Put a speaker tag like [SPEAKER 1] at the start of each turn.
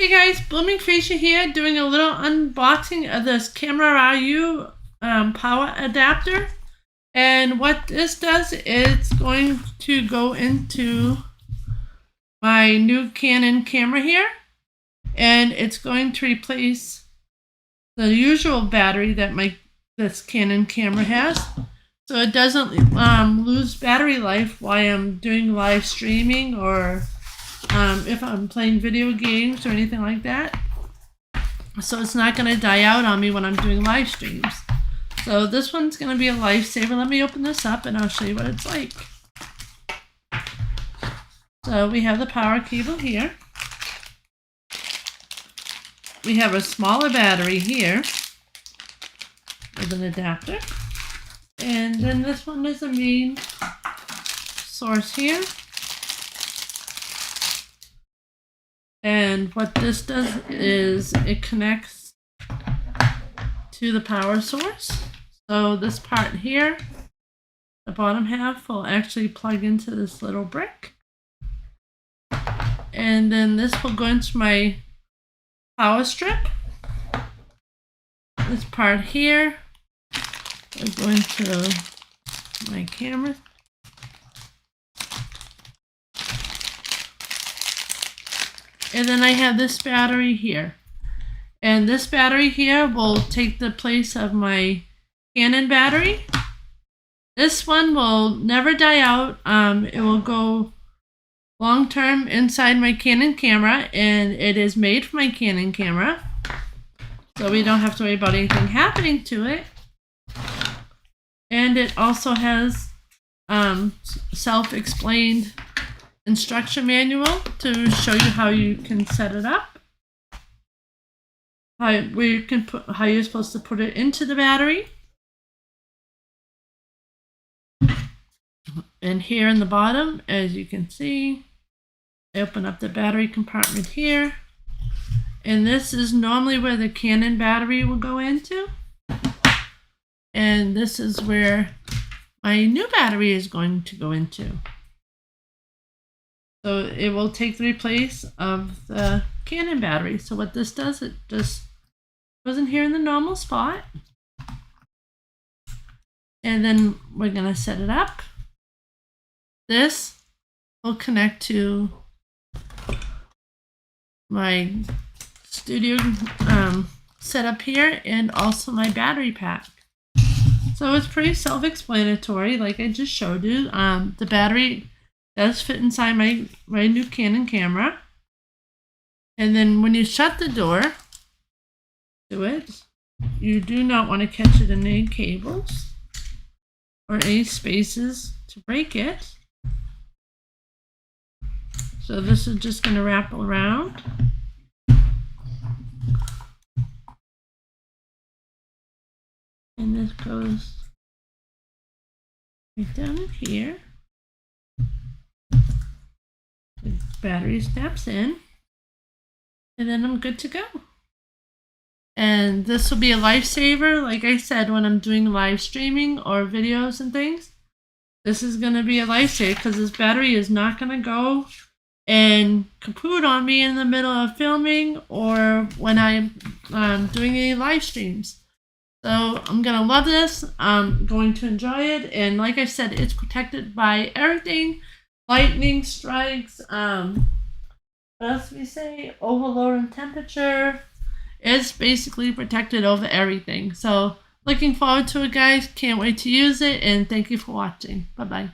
[SPEAKER 1] Hey guys, Blooming Fascia here, doing a little unboxing of this Camera RU power adapter. And what this does, it's going to go into my new Canon camera here. And it's going to replace the usual battery that this Canon camera has. So it doesn't lose battery life while I'm doing live streaming or if I'm playing video games or anything like that. So it's not going to die out on me when I'm doing live streams. So this one's going to be a lifesaver. Let me open this up and I'll show you what it's like. So we have the power cable here. We have a smaller battery here with an adapter. And then this one is the main source here. And what this does is it connects to the power source. So this part here, the bottom half, will actually plug into this little brick. And then this will go into my power strip. This part here will go into my camera. And then I have this battery here. And this battery here will take the place of my Canon battery. This one will never die out. It will go long term inside my Canon camera, and it is made for my Canon camera. So we don't have to worry about anything happening to it. And it also has self-explained instruction manual to show you how you can set it up, how you're supposed to put it into the battery. And here in the bottom, as you can see, I open up the battery compartment here, and this is normally where the Canon battery will go into, and this is where my new battery is going to go into. So it will take the place of the Canon battery. So what this does, it just goes in here in the normal spot. And then we're going to set it up. This will connect to my studio setup here and also my battery pack. So it's pretty self-explanatory, like I just showed you. The battery does fit inside my new Canon camera. And then when you shut the door to it, you do not want to catch it in any cables or any spaces to break it. So this is just going to wrap around. And this goes right down in here. The battery snaps in, and then I'm good to go. And this will be a lifesaver, like I said, when I'm doing live streaming or videos and things. This is going to be a lifesaver because this battery is not going to go and kaput on me in the middle of filming or when I'm doing any live streams. So I'm going to love this. I'm going to enjoy it. And like I said, it's protected by everything. Lightning strikes, what else do we say? Overload and temperature. It's basically protected over everything. So looking forward to it, guys. Can't wait to use it. And thank you for watching. Bye-bye.